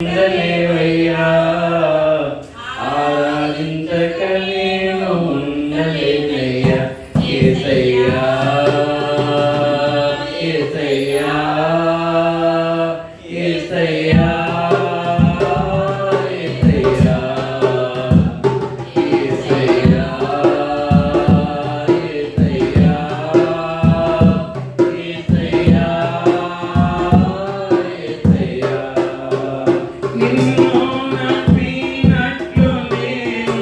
ఉండలేవయ్యా, ఆరాధించక నేను ఉండలేనయ్యా. యేసయ్యా యేసయ్యా యేసయ్యా యేసయ్యా యేసయ్యా యేసయ్యా యేసయ్యా యేసయ్యా. నిన్ను నమ్మినట్లు నేను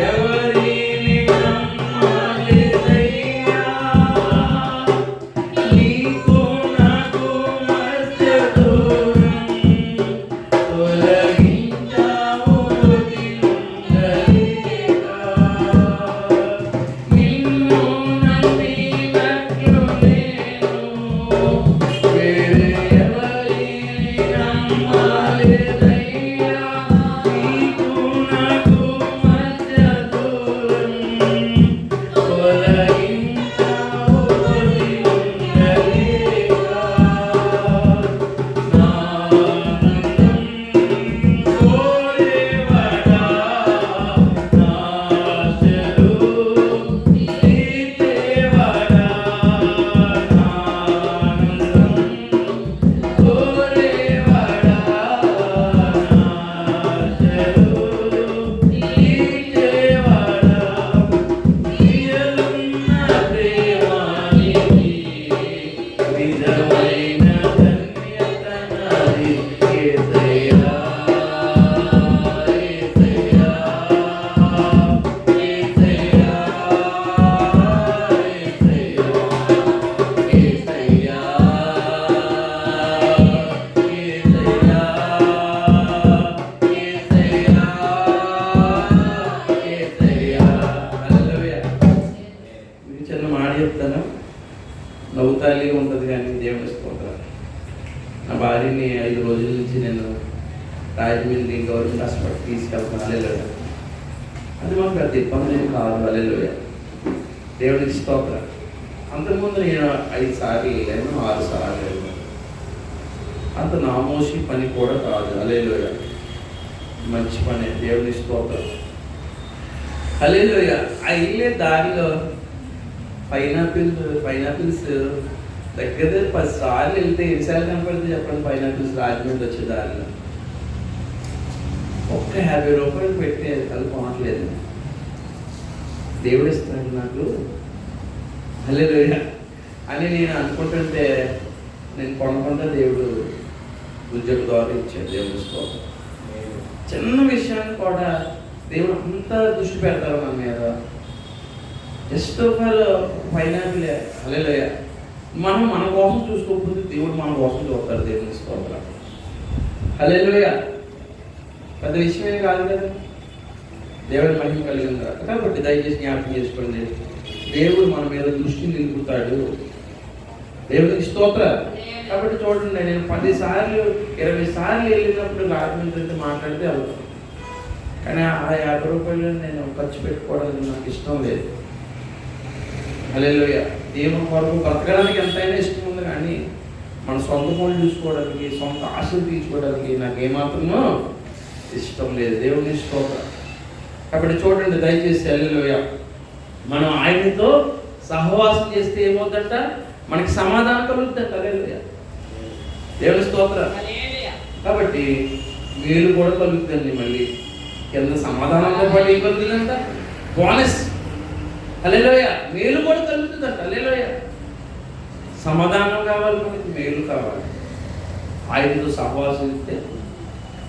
ఎవరిని నమ్మలేదయ్యా. నీకు నాకు మధ్య దూరం తొలగించావు వదిలుండలేక. నిన్ను నమ్మినట్లు నేను వేరే ఎవరిని నమ్మలేదయ్యా. నీకు నాకు మధ్య దూరం తొలగించావు వదిలుండలేక. నా ఆనందం కోరేవాడా, నా ఆశలు తీర్చేవాడా. నా ఆనందం కోరేవాడా, నా ఆశలు తీర్చేవాడా. ప్రియలున్న ప్రేమానికి నిజమైన ధన్యత నాది. యేసయ్యా యేసయ్యా యేసయ్యా యేసయ్యా యేసయ్యా యేసయ్యా యేసయ్యా. హల్లెలూయా. మీకు చిన్న మాట చెప్తాను, నవ్వుతాలిగా ఉంటుంది కానీ దేవుని స్తోత్రం. నా భార్యని 5 రోజుల నుంచి నేను రాజమండ్రి గవర్నమెంట్ హాస్పిటల్ తీసుకెళ్తాను. హల్లెలూయా. అది మాకు పెద్ద ఇబ్బంది ఏం కాదు. హల్లెలూయా. దేవునికి స్తోత్రం. అంతకుముందు నేను 5 సార్లు వెళ్ళాను, 6 సార్లు వెళ్ళాను. అంత నామోషి పని కూడా కాదు. హల్లెలూయా. మంచి పని. దేవుని స్తోత్రం. హల్లెలూయా. ఆ వెళ్ళే దారిలో పైనాపిల్స్ దగ్గర 10 సార్లు వెళ్తే ఎన్నిసార్లు కనపడితే చెప్పండి. పైనాపిల్స్ రాజమండ్రి వచ్చే దారిలో ఒక్క 50 రూపాయలు పెట్టి కలుపుకోవట్లేదు. దేవుడు ఇస్తాడు నాకు. హల్లెలూయా అని నేను అనుకుంటుంటే నేను కొనకుండా దేవుడు ఉద్యోగ ద్వారా ఇచ్చాడు. దేవుడు స్తోత్రం. చిన్న విషయాన్ని కూడా దేవుడు అంత దృష్టి పెడతారు మన మీద. Just for pineapple. హల్లెలూయా. మనం మన కోసం చూసుకోకపోతే దేవుడు మన కోసం చూస్తాడు. దేవుని స్తోత్రం. హల్లెలూయా. పెద్ద విషయమే కాదు కదా. దేవుడి మహిమ కలిగింది కాబట్టి దయచేసి జ్ఞాపకం చేసుకోండి. దేవుడు మన మీద దృష్టి నిలుపుతాడు. దేవునికి స్తోత్రం. కాబట్టి చూడండి, నేను 10 సార్లు 20 సార్లు వెళ్ళినప్పుడు రాజమండ్రి మాట్లాడితే అవుతాను. కానీ ఆ 50 రూపాయలు నేను ఖర్చు పెట్టుకోవడానికి నాకు ఇష్టం లేదు. హల్లెలూయా. దేవుని కొరకు బ్రతకడానికి ఎంతైనా ఇష్టం ఉంది, కానీ మన సొంత పనులు చూసుకోవడానికి, సొంత ఆశలు తీర్చుకోవడానికి నాకు ఏమాత్రమో ఇష్టం లేదు. దేవుని స్తోత్రం. కాబట్టి చూడండి దయచేసి. హల్లెలూయా. మనం ఆయనతో సహవాసం చేస్తే ఏమవుతుందంట? మనకి సమాధానం కలుగుతుందంట. హల్లెలూయా. దేవుని స్తోత్రం. కాబట్టి మేలు కూడా కలుగుతుంది. మళ్ళీ కింద సమాధానంతో పాటు ఏం కలుగుతుందంట? బోనస్. హల్లెలూయా. మేలు కూడా కలుగుతుందంట. హల్లెలూయా. సమాధానం కావాలి, మనకి మేలు కావాలి. ఆయనతో సహవాసం ఇస్తే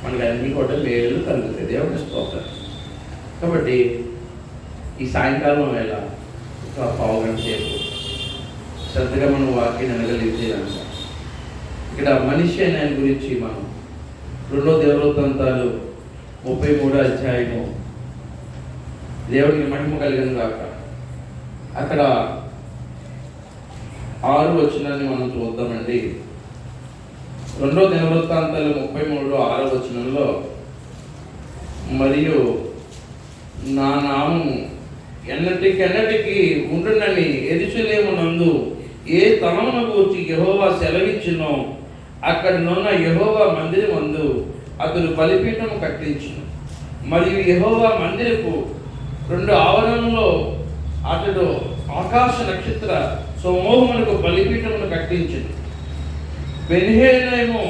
మనకి అన్ని కూడా మేలు కలుగుతాయి. దేవుని స్తోత్రం. కాబట్టి ఈ సాయంకాలం వేళ ఒక 1/2 గంట సేపు శ్రద్ధగా మనం వాక్యాన్ని వినగలిగితే ఇక్కడ మనిషి అనే ఆయన గురించి మనం 2 దినవృత్తాంతాలు 33వ అధ్యాయము. దేవుడికి మహిమ కలిగిన గాక. అక్కడ 6వ వచనాన్ని మనం చూద్దామండి. 2 దినవృత్తాంతాలు 33 6వ వచనంలో, మరియు నా నామము ఎన్నటికి ఉండునని యెరూషలేమునందు ఏ తలమును గూర్చి యెహోవా సెలవిచ్చునో అక్కడనున్న యెహోవా మందిరమందు అతడు బలిపీఠము కట్టించును. మరియు యెహోవా మందిరపు 2 ఆవరణలో అతడు ఆకాశ నక్షత్ర సమూహములకు బలిపీఠమును కట్టించును. బెన్హేనేము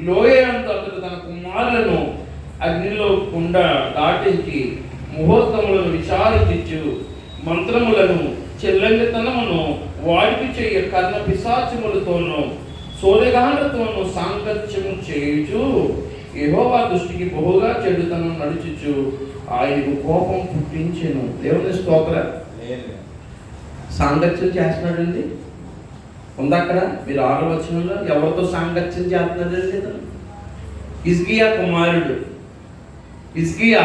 లోయ అందు అతడు తన కుమారులను అగ్నిలో కుండ దాటించి ముహూర్తములను విచారించు మంత్రములను చెల్లంగితనమును వాడికి చేయ కర్ణ పిశాచములతోనూ సోదగానులతోనూ సాంగత్యము చేయుచు యెహోవా దృష్టికి బహుగా చెడుతనం నడుచుచు ఆయనకు కోపం పుట్టించెను. దేవుని స్తోత్రం. సాంగత్యం చేస్తున్నాడండి. ఉంది అక్కడ మీరు 6వ వచనంలో ఎవరితో సాంగత్యం చేస్తున్నాడండి? ఇతను హిజ్కియా కుమారుడు. హిజ్కియా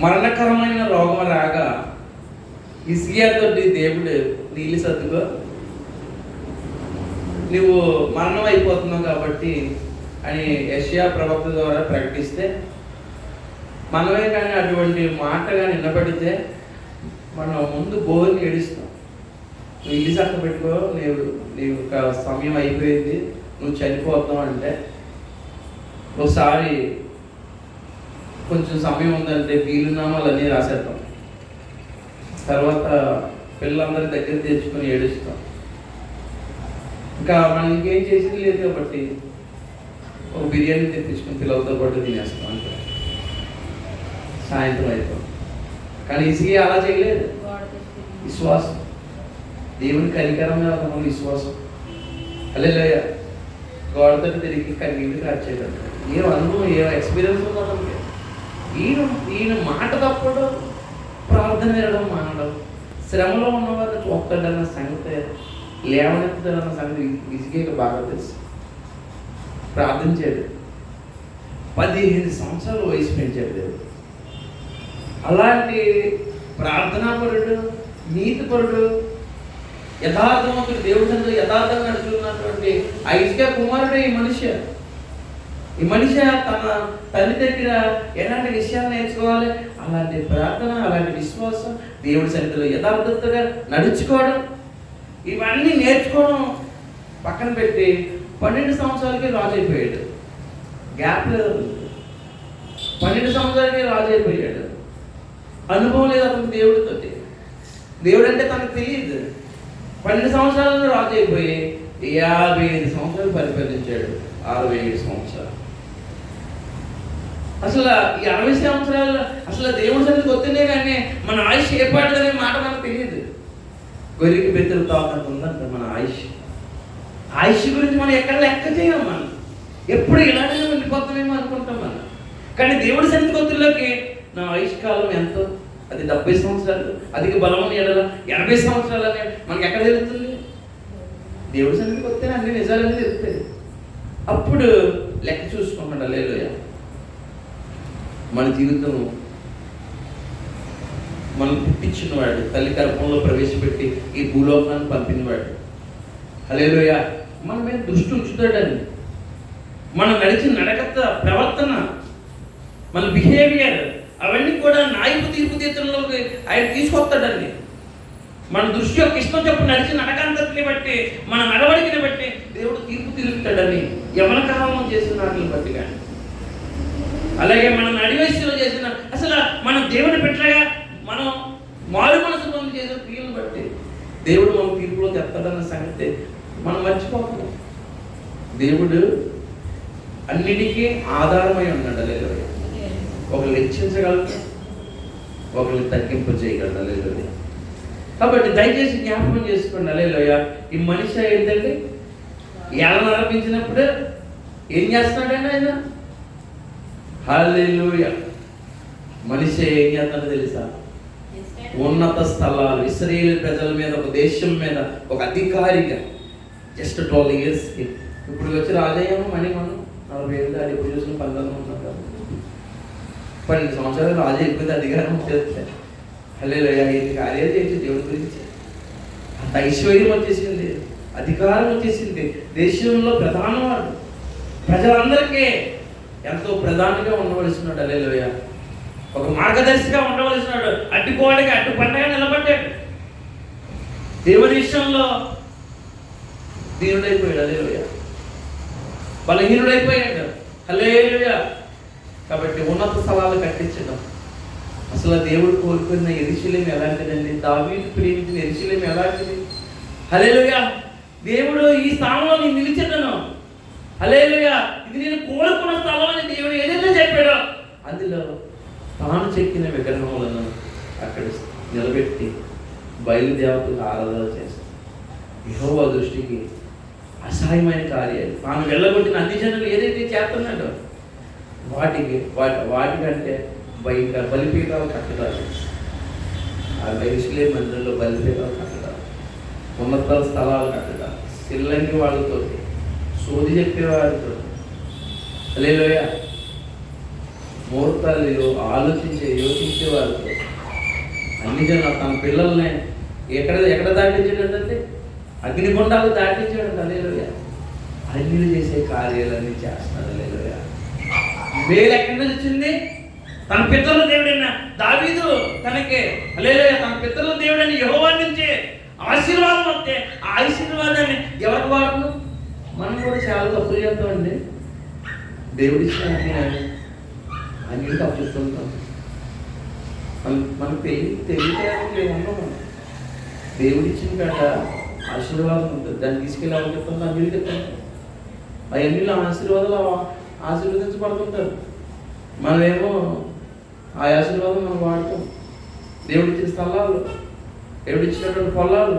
మరణకరమైన రోగం రాగా హిజ్కియాతో దేవుడు నీళ్ళు సర్దుకో, నువ్వు మరణం అయిపోతున్నావు కాబట్టి అని యెషయా ప్రవక్త ద్వారా ప్రకటిస్తే, మనమే కానీ అటువంటి మాట కానీ వినబడితే మనం ముందు బోర్ని ఏడుస్తాం. నువ్వు ఇల్లు చక్క పెట్టుకో, నీవు సమయం అయిపోయింది, నువ్వు చనిపోతావు అంటే ఒకసారి కొంచెం సమయం ఉందంటే వీలునామాలు అన్నీ రాసేద్దాం. తర్వాత పిల్లలందరి దగ్గర తెచ్చుకొని ఏడుస్తాం. ఇంకా మనం ఇంకేం చేసింది లేదు కాబట్టి ఒక బిర్యానీ తెప్పించుకొని పిల్లలతో పాటు తినేస్తాం అంటే సాయంత్రం అయిపోతాం. కానీ ఈజీగా అలా చేయలేదు. విశ్వాసం, దేవుని కనికరమైన ఒక విశ్వాసం. హల్లెలూయా. గోడతో తిరిగి కన్నీళ్ళు కార్చేయడం. ఏం అనుభవం, ఏం ఎక్స్పీరియన్స్ ఉందో మనకి. ఈయన మాట తప్పడం, ప్రార్థన వినడం మానడం, శ్రమలో ఉన్నవారిని చూస్తాడన్న సంగతి, లేవనెత్తుదన్న సంగతి విసిగేక బాగా తెలుసు. ప్రార్థించాడు. 15 సంవత్సరాలు వయసు పెంచాడు దేవుడు. అలాంటి ప్రార్థనాపరుడు, నీతిపరుడు, యథార్థవంతుడు, దేవుడి సన్నిధిలో యథార్థంగా నడుచుకున్నటువంటి హిజ్కియా కుమారుడే ఈ మనిషి తన తల్లి దగ్గర ఎలాంటి విషయాలు నేర్చుకోవాలి, అలాంటి ప్రార్థన, అలాంటి విశ్వాసం, దేవుడి సన్నిధిలో యథార్థతగా నడుచుకోవడం, ఇవన్నీ నేర్చుకోవడం పక్కన పెట్టి 12 సంవత్సరాలకి రాజు అయిపోయాడు. గ్యాప్ లేదు. 12 సంవత్సరాలకి రాజు అయిపోయాడు. అనుభవం లేదు అతను దేవుడితో. దేవుడు అంటే తనకు తెలియదు. 12 సంవత్సరాలలో రాజు అయిపోయి 55 సంవత్సరాలు పరిపాలించాడు. 67 సంవత్సరాలు. అసలు ఈ 60 సంవత్సరాలు అసలు దేవుడి సన్నిధికి వస్తేనే కానీ మన ఆయుష్ ఏర్పడదనే మాట మనకు తెలియదు. గొర్రెకి బెత్తలు తాకంత ఉందంట మన ఆయుష్ గురించి మనం ఎక్కడ లెక్క చేయం. మనం ఎప్పుడు ఇలానే ఉండిపోతామేమో అనుకుంటాం మనం. కానీ దేవుడి సన్నిధి కొత్తలోకి నా ఆయుష్ కాలం ఎంతో, అది 70 సంవత్సరాలు, అధిక బలమని ఎడల 80 సంవత్సరాలు అనే మనకి ఎక్కడ తెలుస్తుంది? దేవుడి సన్నిధికి వస్తేనే అన్ని నిజాలన్నీ తెలుస్తాయి. అప్పుడు లెక్క చూసుకుంటాడు. హల్లెలూయా. మన జీవితం మనం పుట్టించినవాడు, తల్లి గర్భంలో ప్రవేశపెట్టి ఈ భూలోకాన్ని పంపినవాడు. హల్లెలూయా. మన మీద దృష్టి ఉంచుతాడని, మనం నడిచిన నడకత, ప్రవర్తన, మన బిహేవియర్ అవన్నీ కూడా న్యాయపు తీర్పు తీర్చడంలోకి ఆయన తీసుకొస్తాడండి. మన దృష్టి యొక్క ఇష్టం చెప్పు నడిచిన నడకంతటిని బట్టి, మన నడవడికని బట్టి దేవుడు తీర్పు తీరుస్తాడని, యవన కాలంలో చేసిన వాటిని బట్టి కానీ, అలాగే మనం నడివయసులో చేసిన, అసలు మనం దేవుని పెట్టగా మనం మారు మనసు పొంది చేసిన క్రియలను బట్టి దేవుడు మన తీర్పులో తెస్తాడన్న సంగతి మనం మర్చిపోతున్నాం. దేవుడు అన్నిటికీ ఆధారమై ఉన్నాడు. హల్లెలూయా. ఒకరిని హెచ్చించగలడు, ఒకరిని తగ్గింపు చేయగలడు. హల్లెలూయా. కాబట్టి దయచేసి జ్ఞాపకం చేసుకోండి. హల్లెలూయా. ఈ మనిషి ఏంటంటే ఏళ్ళను ఆరంభించినప్పుడు ఏం చేస్తున్నాడండి ఆయన? హల్లెలూయా. మనిషి ఏం చేస్తాడో తెలుసా? ఉన్నత స్థలాలు, ఇశ్రాయేలు ప్రజల మీద, ఒక దేశం మీద ఒక అధికారిగా జస్ట్ 12 ఇయర్స్కి. ఇప్పుడు వచ్చి రాజయ్యాము మనీ మనం 40 ఏళ్ళు అది ఇప్పుడు చూసిన 19 ఉన్నాం కదా. 12 సంవత్సరాలు రాజు ఎక్కువ అధికారం వచ్చేస్తే హల్లెలూయా. ఇది కార్యాలు చేసి దేవుడి గురించి అంత ఐశ్వర్యం వచ్చేసింది, అధికారం వచ్చేసింది. దేశంలో ప్రధానవాడు, ప్రజలందరికీ ఎంతో ప్రధానిగా ఉండవలసినాడు. హల్లెలూయా. ఒక మార్గదర్శిగా ఉండవలసినాడు. అడ్డుకోవడానికి అడ్డుపండగా నిలబడ్డాడు. దేవుని విషయంలో దీనుడైపోయాడు. హల్లెలూయా. బలహీనుడైపోయాడు. హల్లెలూయా. కాబట్టి ఉన్నత స్థలాలు కట్టించడం. అసలు దేవుడు కోరుకున్న యెరూషలేము ఎలాంటిదండి? దావీదు ప్రేమించిన యెరూషలేము ఎలాంటిది? హల్లెలూయా. దేవుడు ఈ స్థానంలో నేను నిలిచెదను, హల్లెలూయా, ఇది నేను కోరుకున్న స్థలం అని దేవుడు ఏదైతే చెప్పాడో అందులో తాను చెక్కిన విగ్రహములను అక్కడ నిలబెట్టి బయలుదేవతలకు ఆరాధన చేస్తాడు. యెహోవా దృష్టికి అసహాయమైన కార్యాలు తాను వెళ్ళగొట్టిన అన్ని జనులు ఏదైతే చేస్తున్నాడో వాటికంటే బలిపీఠాలు కట్టడాలు, ఆ యెరూషలేము మందిరంలో బలిపీఠాలు కట్టడాలు, ఉన్నత స్థలాలు కట్టడాలు, సిల్లంగి వాళ్ళతో, సోది చెప్పేవారితో, హల్లెలూయా, మూర్ఖాలు యోచించే వారితో, అన్ని జనం తన పిల్లల్ని ఎక్కడ దాటించాడంటే అగ్నిగుండాలు దాటించాడు. హల్లెలూయా. అన్యులు చేసే కార్యాలన్నీ చేస్తున్నాడు. హల్లెలూయా. వేలు ఎక్కడి నుంచి వచ్చింది? తన పితరుల దేవుడైన దావీదు తనకి, హల్లెలూయా, తన పితరుల దేవుడైన యెహోవా నుంచి ఆశీర్వాదం వస్తే ఆ ఆశీర్వాదాన్ని ఎవరికి వాడదు? మనం కూడా చాలా తప్పులు చేస్తామండి. దేవుడి ఇచ్చిన అన్నిటికీ తప్పు చెప్తుంటాం. మనకు తెలియదు ఉన్నాం. దేవుడి ఇచ్చిన కాట ఆశీర్వాదం ఉంటుంది, దాన్ని తీసుకెళ్ళి ఎవరు చెప్తుందో అన్నిటి చెప్తాం. అవన్నీలో ఆశీర్వాదాలు ఆశీర్వదించబడుతుంటారు. మనమేమో ఆ ఆశీర్వాదం మనం వాడతాం. దేవుడిచ్చిన స్థలాలు, దేవుడిచ్చినటువంటి పొలాలు,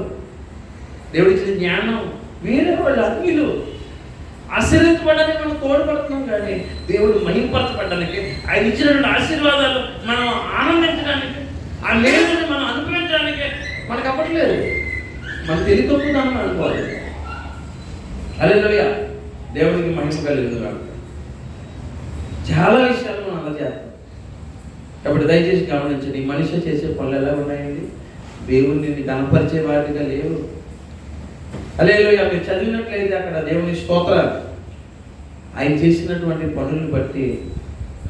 దేవుడిచ్చిన జ్ఞానం, వేరే వాళ్ళు అన్నిలు ఆశీర్వదించబడడానికి మనం తోడ్పడుతున్నాం. కానీ దేవుడు మహింపరచబడడానికి, ఆయన ఇచ్చినటువంటి ఆశీర్వాదాలు మనం ఆనందించడానికి, ఆ మేలుని మనం అనుభవించడానికి మనకు అవ్వట్లేదు. మనం తెలియకపోతున్నామని అనుకోవాలి. హల్లెలూయా. దేవుడికి మహిమ కలిగింది కాబట్టి చాలా విషయాలు మనం అలా చేస్తాం. కాబట్టి దయచేసి గమనించండి, మనిషి చేసే పనులు ఎలా ఉన్నాయండి? దేవుడిని కనపరిచే వాటిగా లేవు. హల్లెలూయా. మీరు చదివినట్లయితే అక్కడ దేవుని స్తోత్రాలు, ఆయన చేసినటువంటి పనులను బట్టి,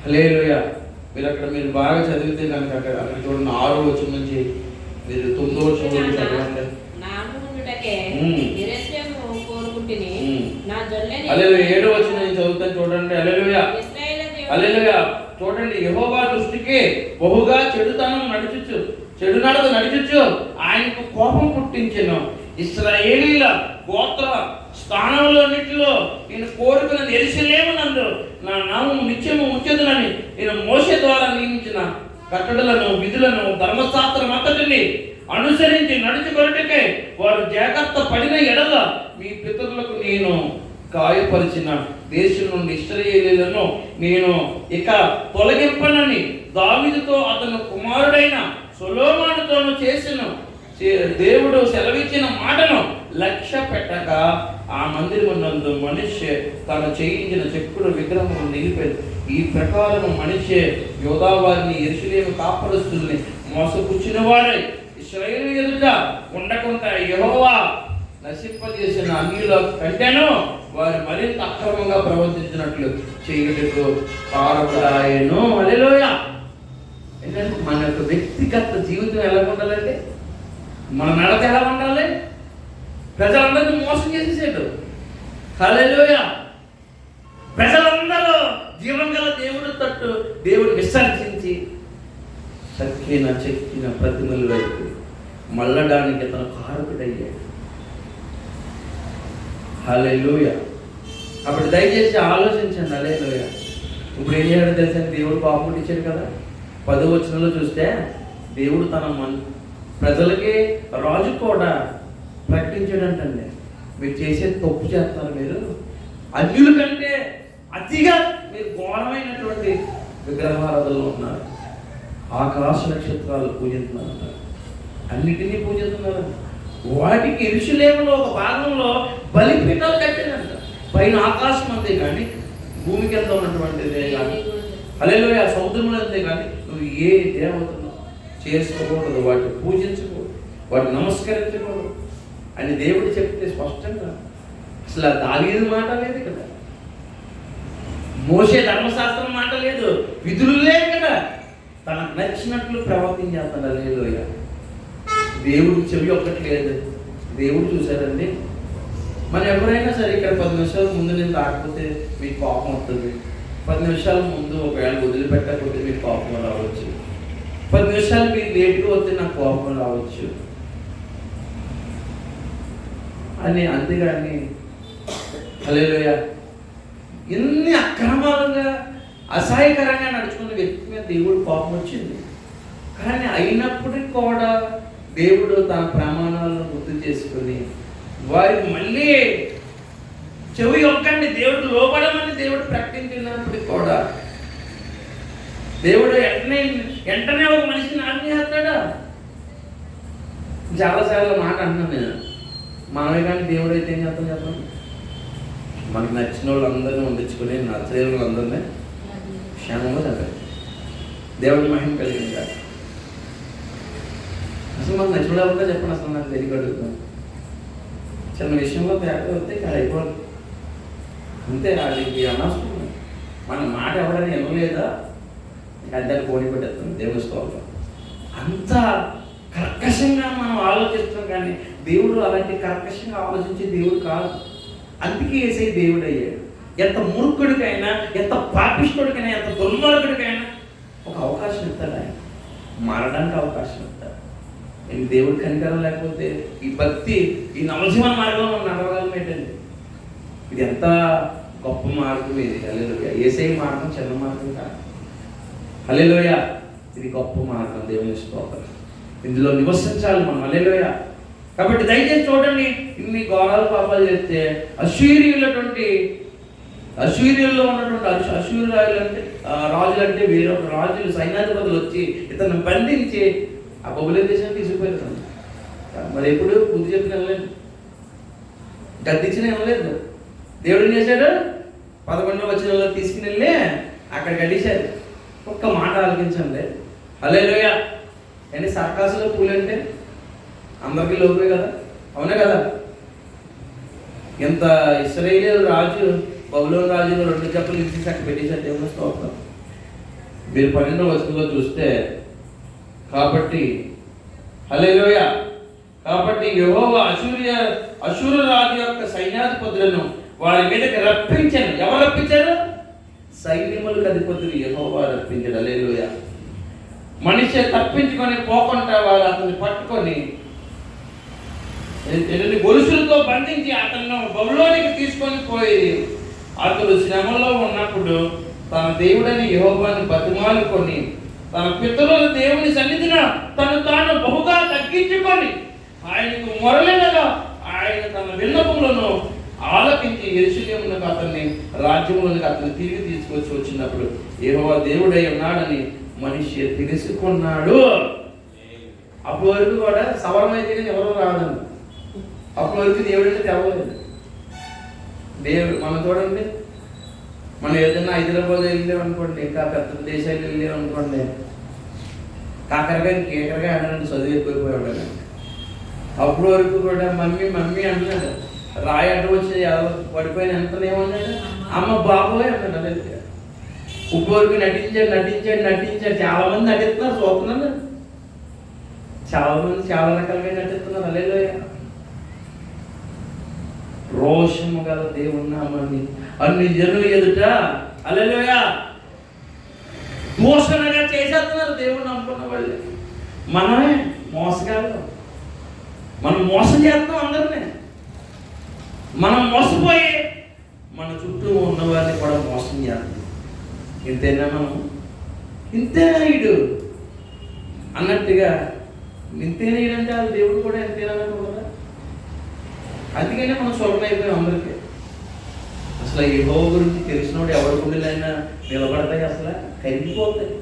హల్లెలూయా, మీరు బాగా చదివితే కనుక అక్కడ చూడండి 6వ వచనం నుంచి మీరు 9వ వచనం చదవండి. హల్లెలూయా. 7వ వచనం నుంచి చదువుతాను చూడండి. హల్లెలూయా. హల్లెలూయా. చూడండి, యెహోవా దృష్టికి బహుగా చెడు నడత నడుచుచు ఆయనకు కోపం పుట్టించెను. ఇశ్రాయేలీల గోత్ర స్థానంలోన్నిటిలో నేను కోరుకున్న యెరూషలేమునందు నా నామము నిత్యము ఉంచెదనని నేను మోషే ద్వారా నియమించిన కట్టడలను, విధులను, ధర్మశాస్త్రం అంతటిని అనుసరించి నడుచుకొనుటకై వారు జాగ్రత్త పడిన ఎడల మీ పితరులకు నేను గాయపరిచిన దేశం నుండి ఇశ్రాయేలీయులను నేను ఇక తొలగింపనని దావీదుతో అతను కుమారుడైన సొలొమోనుతోను చేసిన దేవుడు సెలవిచ్చిన మాటను లక్ష్య పెట్టక ఆ మందిరమునందు మనిషి తను చేయించిన చెక్కుడు విగ్రహం నిలిపేది. ఈ ప్రకారం మనిషి యోధా వారిని, యెరూషలేము కాపరస్తుల్ని మోసపుచ్చిన వాడై ఇశ్రాయేలు ఎదుట ఉండకుండా యెహోవా నశింపజేసిన అన్యుల కంటేనూ వారు మరింత అక్రమంగా ప్రవర్తించినట్లు చేయుటకు కారకుడాయెను. హల్లెలూయా. ఏంటంటే మన యొక్క వ్యక్తిగత జీవితం ఎలా ఉండాలంటే, మన నడత ఎలా ఉండాలి? ప్రజలందరినీ మోసం చేసేసాడు. హల్లెలూయా. ప్రజలందరూ జీవం గల దేవుడు తట్టు దేవుడు విసర్జించి చెక్కిన ప్రతిమల వైపు మళ్ళడానికి అతను కారకుడయ్యాడు. హల్లెలూయా. అప్పుడు దయచేసి ఆలోచించండి. హల్లెలూయా. ఇప్పుడు ఏం చేయాలో తెలుసా? దేవుడు పాపం ఇచ్చాడు కదా. 10వ వచనంలో చూస్తే దేవుడు తన ప్రజలకి, రాజు కూడా ప్రకటించాడంటండి, మీరు చేసే తప్పు చేస్తారు, మీరు అన్యుల కంటే అతిగా మీరు ఘోరమైనటువంటి విగ్రహారాధనలో ఉన్నారు, ఆకాశ నక్షత్రాలు పూజిస్తున్నారు, అన్నిటినీ పూజిస్తున్నారు. వాటికి యెరూషలేములో ఒక భాగంలో బలిపీఠాలు కట్టాడంట. పైన ఆకాశం అంతే కానీ భూమి కింద ఉన్నటువంటిదే కానీ, హల్లెలూయా, సముద్రంలో అంతే కానీ నువ్వు ఏ దేవతను చేసుకోకూడదు, వాటిని పూజించకూడదు, వాటిని నమస్కరించకూడదు అని దేవుడు చెప్తే స్పష్టంగా. అసలు దావీదు మాట లేదు కదా, మోషే ధర్మశాస్త్రం మాట లేదు, విధులు లేదు కదా. తనకు నచ్చినట్లు ప్రవర్తించేస్తాడు. హల్లెలూయా. దేవుడికి చెవి ఒక్కటి లేదు. దేవుడు చూశారండి, మనం ఎవరైనా సరే ఇక్కడ 10 నిమిషాల ముందు నేను రాకపోతే మీకు కోపం వస్తుంది. 10 నిమిషాల ముందు ఒకవేళ వదిలిపెట్టకపోతే మీకు కోపం రావచ్చు. 10 నిమిషాలు మీరు లేట్గా వస్తే నాకు కోపం రావచ్చు అని. అంతేగాని హల్లెలూయా ఎన్ని అక్రమాలుగా అసహాయకరంగా నడుచుకున్న వ్యక్తి మీద దేవుడు కోపం వచ్చింది. కానీ అయినప్పటికీ కూడా దేవుడు తన ప్రమాణాలను గుర్తు చేసుకుని వారికి మళ్ళీ చెవి ఒక్కండి దేవుడు లోపడమని దేవుడు ప్రకటించినప్పటికి కూడా దేవుడు వెంటనే ఒక మనిషిని ఆజ్ఞేస్తాడా? చాలాసార్లు మాట అంటున్నాను నేను, మనమే కానీ దేవుడు అయితే ఏం చేస్తాం చెప్పండి? మనకి నచ్చిన వాళ్ళందరినీ వండించుకుని నచ్చలేని వాళ్ళందరినీ క్షేమంగా చంపారు. దేవుడి మహిమ కలిగింది. అసలు మనకు నచ్చిన వాళ్ళంతా చెప్పండి. అసలు నాకు తెలియగలుగుతాను చిన్న విషయంలో తేడా వస్తే ఇక్కడ అయిపోదు అంతే. వాళ్ళకి అనవసరం. మన మాట ఎవడని ఇవ్వలేదా అద్దరు పోటీ పెట్టేస్తాం దేవుని స్తోత్రం. అంత కర్కశంగా మనం ఆలోచిస్తాం, కానీ దేవుడు అలాంటి కర్కశంగా ఆలోచించే దేవుడు కాదు. అందుకే యేసయ్య దేవుడు అయ్యాడు. ఎంత మూర్ఖుడికైనా, ఎంత పాపిష్టుడికైనా, ఎంత దుర్మార్గుడికైనా ఒక అవకాశం ఇస్తాడు. ఆయన మారడానికి అవకాశం ఇస్తాడు. దేవుడి కనికరం లేకపోతే ఈ భక్తి, ఈ నవజీవన మార్గంలో నడవగలం ఏంటండి? ఇది ఎంత గొప్ప మార్గం ఇది. హల్లెలూయా. యేసయ్య మార్గం చిన్న మార్గం కాదు. హల్లెలూయా. ఇది గొప్ప మార్గం. దేవుని స్తోత్రం. ఇందులో నివసించాలి మనం. హల్లెలూయా. కాబట్టి దయచేసి చూడండి, ఇన్ని ఘోరాలు పాపాలు చేస్తే అశ్షూరీయుల్లో ఉన్నటువంటి అశ్షూరాయులు అంటే రాజులు అంటే వేరొక రాజులు సైన్యాధిపతులు వచ్చి ఇతను బంధించి ఆ బబులోను దేశాన్ని తీసుకుపోయారు. మరి ఎప్పుడు బుద్ధి చెప్పిన వెళ్ళలేదు, గద్దించిన వెళ్ళలేదు. దేవుడు ఏం చేశాడు? 11వ వచనంలో తీసుకుని వెళ్ళి అక్కడ గడిచారు. ఒక్క మాట ఆలకించండి. హల్లెలూయా. అంటే సర్కాసులో పూలంటే అందరికీ లోపే కదా, అవునా కదా? ఎంత ఇశ్రాయేలు రాజు బబులోను రాజులు 2 చెప్పులు ఇచ్చి అక్కడ పెట్టేశారు. దేవుని స్తోత్రం. మీరు 12వ వచనంలో చూస్తే, కాబట్టి హల్లెలూయా, కాబట్టి యెహోవా అశ్షూరు రాజు యొక్క సైన్యాధిపతులను వారి మీదకి రప్పించాను. ఎవరు రప్పించారు? సైన్యములకు అధిపతులు యెహోవా రప్పించాడు. హల్లెలూయా. మనిషి తప్పించుకొని పోకుండా వారు అతన్ని పట్టుకొని గొలుసులతో బంధించి అతను బబులోనికి తీసుకొని పోయి అతడు శ్రమలో ఉన్నప్పుడు తన దేవుడని యెహోవాని బతిమాలుకొని తన పితరుల దేవుని సన్నిధిన తను తాను బహుగా తగ్గించుకొని ఆయనకు మొరలినగా ఆయన తన విన్నపములను ఆలకించి యెరూషలేమునకు అతన్ని రాజ్యములకు అతన్ని తిరిగి తీసుకొచ్చి వచ్చినప్పుడు యెహోవా దేవుడై ఉన్నాడని మనిషి తెలుసుకున్నాడు. అప్పటి వరకు కూడా సవరమైతే ఎవరు రాదండి. అప్పటి వరకు దేవుడు అంటే తెలవలేదు. దేవుడు మనం చూడండి, మనం ఏదైనా హైదరాబాద్ వెళ్ళామనుకోండి, ఇంకా పెద్ద దేశాలు వెళ్ళామనుకోండి, కాకరకాయ కేకరగా అన్నాడు, చదువు ఎక్కువైపోయాడు. అప్పటి వరకు కూడా మమ్మీ మమ్మీ అంటున్నాడు. రాయి అడ్డు వచ్చి పడిపోయిన ఎంతనేమన్నాడు, అమ్మ బాబోయ్ అన్నాడు. అదే ఉప్పు వరకు నటించాడు. చాలా మంది నటిస్తున్నారు, చూస్తున్నాను. చాలా మంది చాలా రకాలుగా నటిస్తున్నారు. హల్లెలూయా. రోషము గల దేవుని నామాన్ని అన్ని జనులు ఎదుట హల్లెలూయా దూషణగా చేసేస్తున్నారు దేవుని నమ్ముకున్న వాళ్ళు. మనమే మోసగాళ్ళు. మనం మోసం చేస్తాం అందరినీ. మనం మోసపోయి మన చుట్టూ ఉన్న వారిని కూడా మోసం చేస్తాం. ఇంతేనా మనం? ఇంతేనా ఇడు అన్నట్టుగా, ఇంతేనా ఇడంటే అది దేవుడు కూడా ఇంతేనా కదా. అందుకనే మనం సులభమైపోయాం అందరికీ. అసలు యెహోవా గురించి తెలిసినోడు ఎవరి గుండెలైనా నిలబడతాయి, అసలు కరిగిపోతాయి.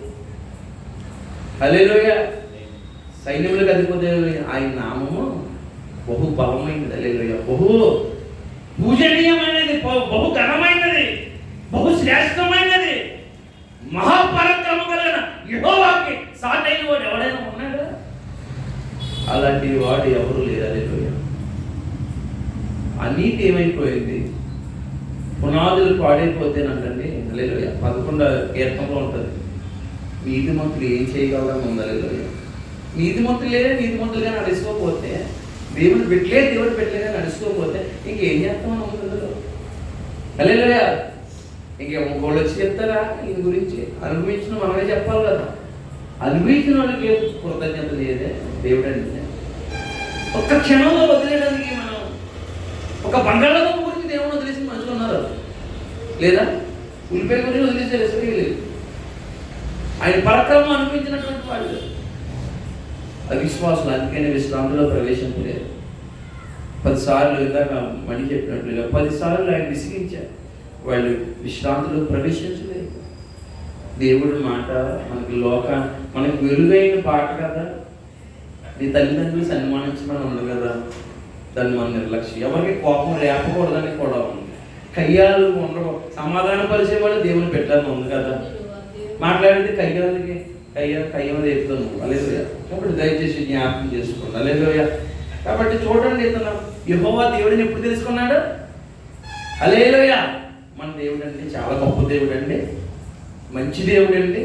హల్లెలూయా. సైన్యములకు అధిపతి ఆయన నామము బహు బలమైనది. హల్లెలూయా. బహు పూజనీయమైనది, బహు ఘనమైనది, బహు శ్రేష్టమైనది, మహాపరాక్రమం కలిగిన యెహోవాకి సాటైన వాడు ఎవడైనా ఉన్నాడా? అలాంటి వాడు ఎవరు లేరు. హల్లెలూయా. అన్నిటి ఏమైపోయింది, పునాదులు పాడైపోతేనంటండి. హల్లెలూయా. 11వ కీర్తనలో ఉంటుంది, నీతిమంతులు ఏం చేయగలరని ఉంది. హల్లెలూయా. నీతిమంతులుగానే నడుచుకోకపోతే దేవుడు పెట్టలేగా నడుచుకోకపోతే ఇంకేం చేస్తాం అనుకుంటుందో. హల్లెలూయా. ఇంకోళ్ళు వచ్చి చెప్తారా దీని గురించి? అనుభవించిన మనమే చెప్పాలి కదా. అనుభవించిన వాళ్ళకి కృతజ్ఞత లేదే దేవుడు అంటే. ఒక్క క్షణంలో వదిలేయడానికి మనం ఒక బంగాళాదుంప గురించి దేవుడు వదిలేసిన మనుషులు ఉన్నారు లేదా? ఉల్లిపాయ గురించి వదిలేసే రెసిపీ లేదు. ఆయన పరాక్రమం అనిపించినటువంటి వాళ్ళు అవిశ్వాసులు, అందుకనే విశ్రాంతిలో ప్రవేశించలేదు. 10 సార్లు ఇందాక మళ్ళీ చెప్పినట్లుగా 10 సార్లు ఆయన విసిగించారు. వాళ్ళు విశ్రాంతిలో ప్రవేశించలేదు. దేవుడి మాట మనకి వెలుగైన పాట కదా. నీ తల్లిదండ్రులు సన్మానించమని ఉంది కదా, దాన్ని మన నిర్లక్ష్యం. ఎవరికి కోపం రేపకూడదని కూడా ఉంది. కయ్యాలు ఉండవు, సమాధాన పరిచేవాళ్ళు దేవుని పెట్టాలని ఉంది కదా. మాట్లాడేది కయ్యం రేపుతాను. హల్లెలూయా. కాబట్టి దయచేసి జ్ఞాపకం చేసుకోండి. హల్లెలూయా. కాబట్టి చూడండి, ఇతను యెహోవా దేవుడిని ఎప్పుడు తెలుసుకున్నాడు? హల్లెలూయా. మన దేవుడు అండి చాలా గొప్ప దేవుడు అండి, మంచి దేవుడు అండి.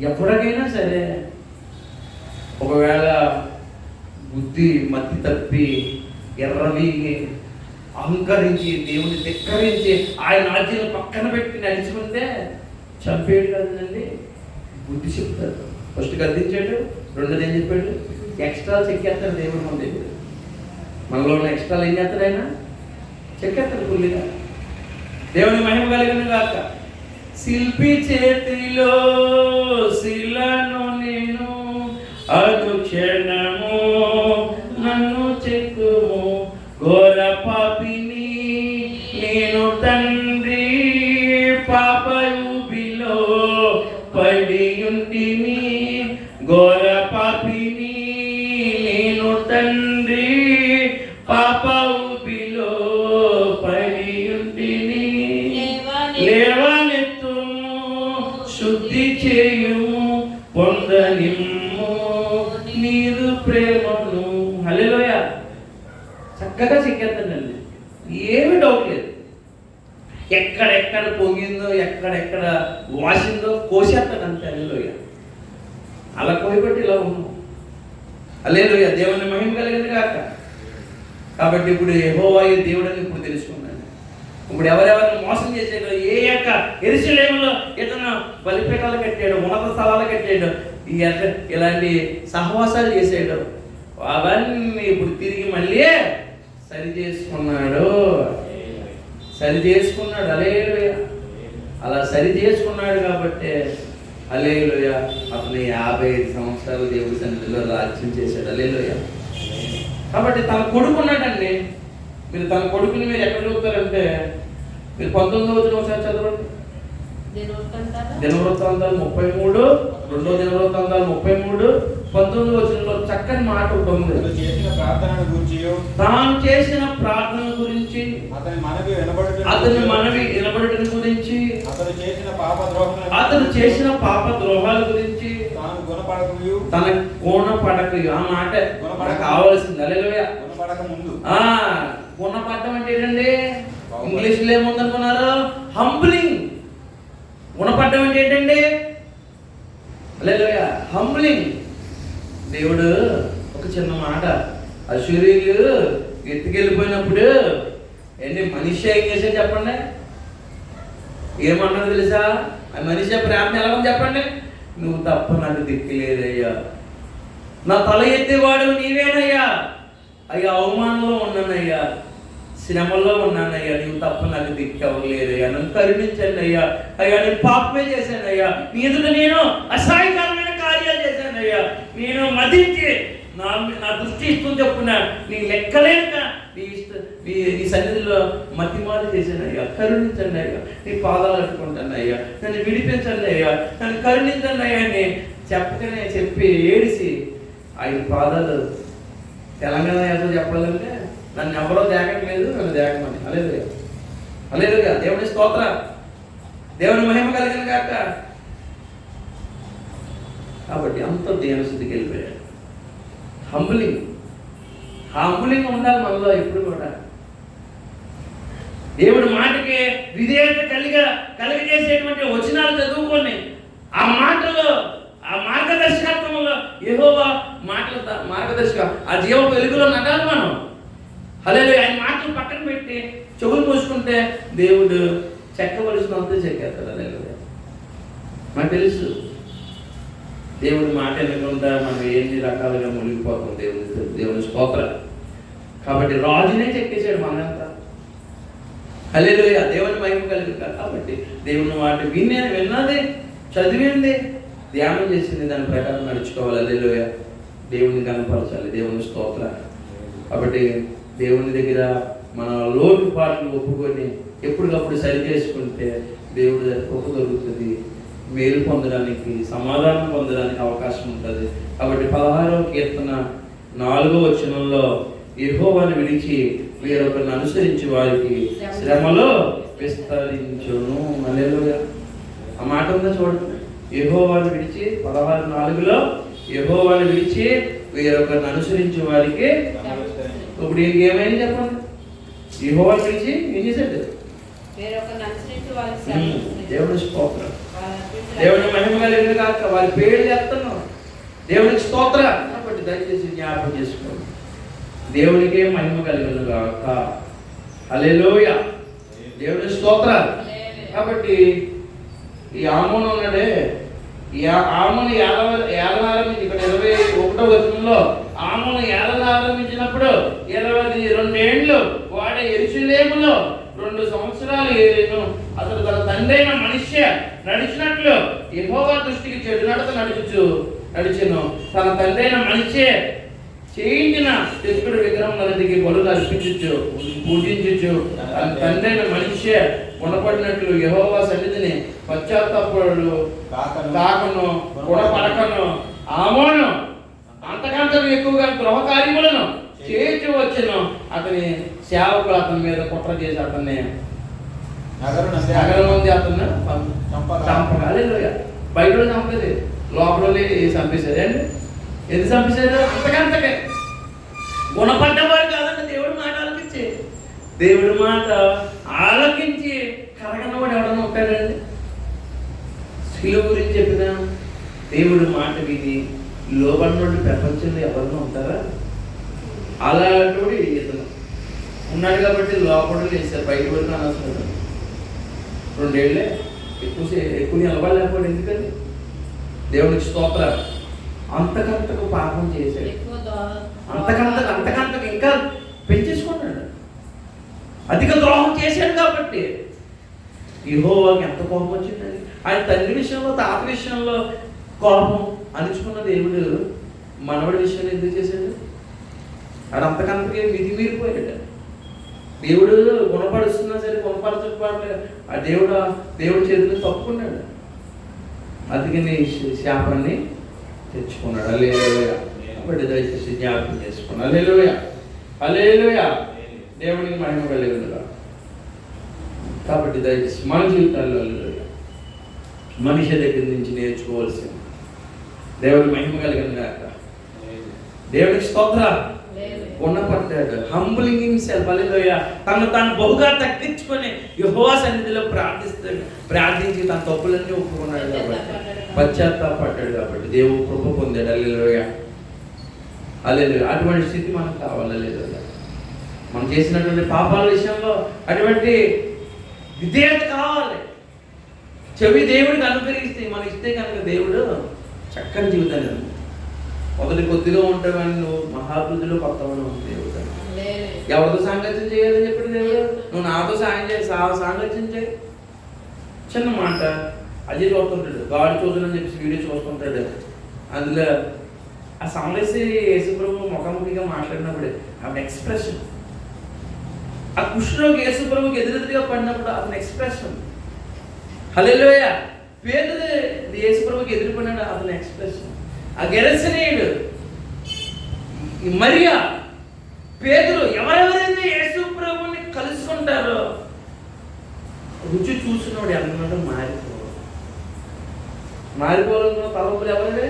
ఎవరికైనా సరే ఒకవేళ బుద్ధి మతి తప్పి ఎర్రవీగి అహంకరించి దేవుని ధిక్కరించి ఆయన ఆజ్ఞను పక్కన పెట్టి నడుచుకుంటే చంపేడు కదండి, బుద్ధి చెప్తాడు. ఫస్ట్ గద్దించాడు, రెండోది ఏం చెప్పాడు? ఎక్స్ట్రాలు చెక్కేస్తాడు దేవుడు. మన దేవుడు మనలో ఉన్న ఎక్స్ట్రాలు ఏం చేస్తాడు? ఆయన చెక్కేస్తాడు ఫుల్గా. దేవుని మహిమ కలిగిన గాక. శిల్పి చేతిలో శిలను నేను, అనుక్షణము నన్ను చెక్కుము, ఘోర పాపిని నేను తండ్రి, పాప ఊబిలో పడి ఉంటిని, ఘోర పాపిని నేను తండ్రి, పాప ఊబిలో పడి ఉంటిని, లేవనెత్తుము శుద్ధి చేయుము, పొందనిమ్ము నీరు ప్రేమను. హల్లెలూయా. చక్కగా చెక్కేద్దండి, ఏమీ డౌట్ లేదు. ఎక్కడెక్కడ పొంగిందో ఎక్కడెక్కడ వాసిందో కోసేస్తాడు అంతే. హల్లెలూయా. అలా కోయబట్టి ఇలా ఉన్నాం. హల్లెలూయా. దేవుని మహిమ కలిగింది కాక. కాబట్టి ఇప్పుడు యెహోవా దేవుడని ఇప్పుడు తెలుసుకున్నాను. ఇప్పుడు ఎవరెవరిని మోసం చేసాడో, ఏ యొక్క యెరూషలేములో ఇతను బలిపీఠాలు కట్టాడు, ఉన్నత స్థలాలు కట్టాడు, ఇలాంటి సహవాసాలు చేసాడు, అవన్నీ ఇప్పుడు తిరిగి మళ్ళీ సరి చేసుకున్నాడు. హల్లెలూయా. అలా సరి చేసుకున్నాడు కాబట్టి హల్లెలూయా. అతను 55 సంవత్సరాలు దేవుడి సన్నిధిలో రాజ్యం చేశాడు. హల్లెలూయా. కాబట్టి తన కొడుకున్నాడండి. మీరు తన కొడుకుని మీరు ఎక్కడ చూస్తారంటే, మీరు 19వ వచనం ఒకసారి చదవండి. దినవృత్తాంతాలు 33, 2వ దినవృత్తాంతాలు 33, 19వ వచనంలో చక్కని మాట ఉంటుంది. తాను చేసిన ప్రార్థన గురించి, అతని మనవి వినబడటం గురించి, అతను చేసిన పాప ద్రోహాల గురించి తన గుణపడకయు. ఆ మాట మనకు కావాల్సింది. హల్లెలూయా. గుణపడటం అంటే ఏంటండి? ఇంగ్లీష్లో ఏముందనుకున్నారు? హంబ్లింగ్. గుణపడటం అంటే ఏంటండి? హల్లెలూయా. హంబ్లింగ్. దేవుడు ఒక చిన్న మాట, అశూరీయులు ఎత్తుకెళ్ళిపోయినప్పుడు మనిషి ఏం చేశాడు చెప్పండి? ఏమన్నది తెలుసా? ఆ మనిషి ప్రేమ ఎలా ఉంది చెప్పండి? నువ్వు తప్ప నాకు దిక్కులేదయ్యా, నా తల ఎత్తేవాడు నీవేనయ్యా, అయ్యా అవమానంలో ఉన్నానయ్యా, శ్రమల్లో ఉన్నానయ్యా, నీవు తప్ప నాకు దిక్కవలేదయ్యా, నన్ను కరుణించండి అయ్యా, అయ్యా నేను పాపమే చేశాను అయ్యా, నీ ఎదుట నేను అసహాయకరమైన కార్యాలు చేశాను అయ్యా, నేను మదించి నా దృష్టి ఇష్టం చెప్పున నీ లెక్కలేక నీ సన్నిధిలో మతిమాలు చేశాను అయ్యా, కరుణించండి అయ్యా, నీ పాదాలు అట్టుకుంటాను అయ్యా, నన్ను విడిపించండి అయ్యా, నన్ను కరుణించండి అయ్యా అని చెప్పకనే చెప్పి ఏడిసి ఆయన పాదాలు తెలంగాణ యాసలో చెప్పాలంటే నన్ను ఎవరో దేకట్లేదు, నన్ను దేకమని. హల్లెలూయా. హల్లెలూయా. దేవుని స్తోత్రం. దేవుని మహిమ కలిగిన కాక. కాబట్టి అంత దేవస్థితికి వెళ్ళిపోయాడు. హంబులింగ్ ఉండాలి మనలో ఎప్పుడు కూడా. దేవుడి మాటకి విధేయత కలిగజేసేటువంటి వచనాలు చదువుకొని ఆ మాటలో ఆ మార్గదర్శకత్వంలో యెహోవా మాటల మార్గదర్శక ఆ జీవ వెలుగులో నడాలి మనం. హల్లెలూయా. ఆయన మాటలు పక్కన పెట్టి చెవులు మూసుకుంటే దేవుడు చెక్కవలసినంత చెక్కేస్తాడు. హల్లెలూయా. మనకు తెలుసు దేవుడి మాట ఎన్నుకుంటా మనం ఎన్ని రకాలుగా మునిగిపోతాం. దేవుని స్తోత్రం. కాబట్టి రాజునే చెక్కేశాడు మనంతా. హల్లెలూయా. దేవుని మహిమ కలిగింది. కాబట్టి దేవుని మాట విన్నది, చదివింది, ధ్యానం చేసింది, దాని ప్రకారం నడుచుకోవాలి. హల్లెలూయా. దేవుని కనపరచాలి. దేవుని స్తోత్రం. కాబట్టి దేవుని దగ్గర మన లోటుపాట్లు ఒప్పుకొని ఎప్పటికప్పుడు సరి చేసుకుంటే దేవుడి దగ్గర కృప దొరుకుతుంది. మేలు పొందడానికి, సమాధానం పొందడానికి అవకాశం ఉంటుంది. కాబట్టి 16వ కీర్తన 4వ వచనంలో యెహోవాను విడిచి వేరొకరిని అనుసరించి వారికి శ్రమలో విస్తరించును. హల్లెలూయా. ఆ మాట ఉందా చూడండి. యెహోవాను విడిచి 16:4లో యెహోవాను విడిచి వేరొకరిని అనుసరించి వారికి. ఇప్పుడు ఈయనకి ఏమైంది చెప్పండి? యెహోవాను విడిచి ఏం చేశాడు? దేవుని స్తోత్రం. దేవుని మహిమ కలిగింది కాక వారి పేరు చెప్తున్నాం. దేవునికి స్తోత్రం. కాబట్టి దయచేసి జ్ఞాపకం చేసుకోండి. దేవునికే మహిమ కలిగిన కాక. హల్లెలూయా. దేవుని స్తోత్రం. కాబట్టి ఈ ఆమోను ఉన్నాడే, ఈ ఆమోను ఏలనారంభించి ఇక్కడ 21వ వచనంలో ఆమోను ఏలనారంభించినప్పుడు 22 ఏళ్ళు వాడే యెరూషలేములో 2 సంవత్సరాలు ఏలేను. అతడు తన తండ్రైన మనిషి నడిచినట్లు యెహోవా దృష్టికి చెడు నడత నడిచెను. తన తండ్రైన మనిషి చేయించిన తెక్కుడు విగ్రహం నదికి బలులు అర్పించు పూజించు. తన తండ్రైన మనిషి గుణపడినట్లు యెహోవా సన్నిధిని పశ్చాత్తాపడు కాకను గుణపడకను ఆమోను అంతకంటే ఎక్కువగా ద్రోహ కార్యములను చేయించి వచ్చను. అతని సేవకులు అతని మీద కుట్ర చేసి అతన్ని నగరం నుండి అతను చంపగా. బయట చంపేది, లోపల చంపేశారు అండి. ఎందుకు చంపేశారు? అంతకంతకే గుణపడ్డవారు కాదండి. దేవుడి మాట ఆలకించి, దేవుడి మాట ఆలకించి కరగనవాడు ఎవడన్నా ఉంటాడండి? శిలువ గురించి చెప్పిన దేవుడి మాట విని లోబడినోడు ప్రపంచంలో ఎవరన్నా ఉంటారా? అలాంటి ఇతను ఉన్నాడు కాబట్టి లోపల వేశారు. బయట వరకు అనవసరం. 2 ఏళ్ళే ఎక్కువ నిలబడలేకపోయాడు. ఎందుకని? దేవునికి స్తోత్రం. అంతకంతకు పాపం చేశాడు. అంతకంతకు ఇంకా పెంచేసుకున్నాడు. అధిక ద్రోహం చేశాడు. కాబట్టి యెహోవాకి ఎంత కోపం వచ్చిందని. ఆయన తండ్రి విషయంలో, తాత విషయంలో కోపం అణుచుకున్న దేవుడు మనవడి విషయంలో ఎందుకు చేశాడు? అది అంతకంతకే మీరిపోయాడు. దేవుడు గుణపరుస్తున్నా సరే గుణపరచకపోవట్లేదు. ఆ దేవుడి చేతిలో తప్పుకున్నాడు. అందుకని శాపాన్ని తెచ్చుకున్నాడు. హల్లెలూయా. కాబట్టి దయచేసి జ్ఞాపకం చేసుకున్నాడు. హల్లెలూయా. హల్లెలూయా. దేవునికి మహిమ కలిగినగా. కాబట్టి దయచేసి మన జీవితాల్లో మనిషి దగ్గర నుంచి నేర్చుకోవాల్సింది దేవుని మహిమ కలిగిన. దేవునికి స్తోత్రం. గుణపడ్డాడు. Humbling himself. హల్లెలూయా. తను తాను బహుగా తగ్గించుకొని యెహోవా సన్నిధిలో ప్రార్థించి తన తప్పులన్నీ ఒప్పుకున్నాడు. కాబట్టి పశ్చాత్తాపడ్డాడు. కాబట్టి దేవుడు కృప పొందాడు. హల్లెలూయా. హల్లెలూయా. అటువంటి స్థితి మనకు కావాలి. హల్లెలూయా. మనం చేసినటువంటి పాపాల విషయంలో అటువంటి విధేయత కావాలి. చెవి దేవుడికి అనుగ్రహిస్తే మనం ఇస్తే కనుక దేవుడు చక్కని జీవితాన్ని మొదటి కొద్దిగా ఉంటావని నువ్వు మహాభివృద్ధిలో కొత్తవని దేవుడు. ఎవరితో సాంగత్యం చేయాలని చెప్పాడు దేవుడు? నువ్వు నాతో సాంగత్యం చేయి. చిన్న మాట అజయ్ చూస్తుంటాడు. గాడి చూద్దని చెప్పేసి వీడియో చూస్తుంటాడు. అందులో ఆ సమరసి యేసుప్రభు ముఖాముఖిగా మాట్లాడినప్పుడు ఆమె ఎక్స్ప్రెషన్, ఆ కుష్ఠరోగి యేసుప్రభుకి ఎదురెదురుగా పడినప్పుడు అతని ఎక్స్ప్రెషన్. హల్లెలూయా. పేదలు యేసుప్రభుకి ఎదురుపడినాడు అతని ఎక్స్ప్రెషన్. ఆ గెరసనీయుడు, మరియా, పేదలు ఎవరెవరైతే యేసుప్రభుని కలుసుకుంటారో రుచి చూసినోడు ఎవరన్నాడు మారిపోవాలనుకున్న తలపులు ఎవరే?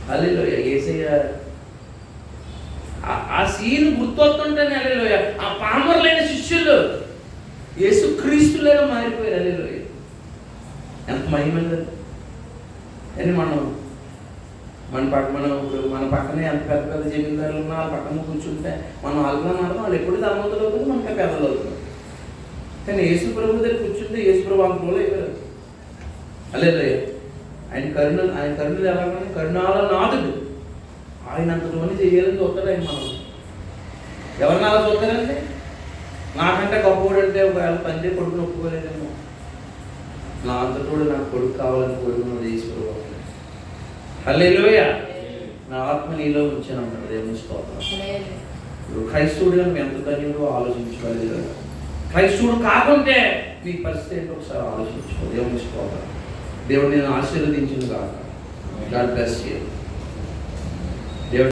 హల్లెలూయా. యేసయ్య ఆ సీన్ గుర్తొస్తుంటేనే హల్లెలూయా. ఆ పామరులైన శిష్యులు యేసుక్రీస్తులాగా మారిపోయారు. హల్లెలూయా. ఎంత మహిమ. అని మన పక్కనే ఎంత పెద్ద పెద్ద జమీందారులు ఉన్నా వాళ్ళ పక్కన కూర్చుంటే మనం వాళ్ళ వాళ్ళు ఎప్పుడు ధనవంతులు అవుతుంది, మనకి పేదలు అవుతుంది. కానీ యేసు ప్రభు దగ్గర కూర్చుంటే యేసు ప్రభు అంతలో అయిపోయారు. హల్లెలూయా. ఆయన కరుణలు ఎలాగని కరుణాల నాథుడు. ఆయన అంతలోని చేయాలని చూస్తారు ఆయన. మనం ఎవరిని అలా చూస్తారంటే నాకంటే గొప్పవాడు అంటే ఒకవేళ తండ్రి కొడుకుని ఒప్పుకోలేదేమో, నా అంతటోడు నాకు కొడుకు కావాలని కోరుకున్నది యేసు ప్రభు. హల్లెలూయా. నా ఆత్మ నీలో ఉంచాను అంటాడు. దేవుని స్తోత్రం. క్రైస్తవుడిగా నువ్వు ఎంత ధన్యుడో ఆలోచించుకోలేదు. క్రైస్తవుడు కాకుంటే నీ పరిస్థితి ఏంటో ఒకసారి ఆలోచించుకో. దేవుని స్తోత్రం. దేవుడు నేను ఆశీర్వదించింది కాక. God bless you.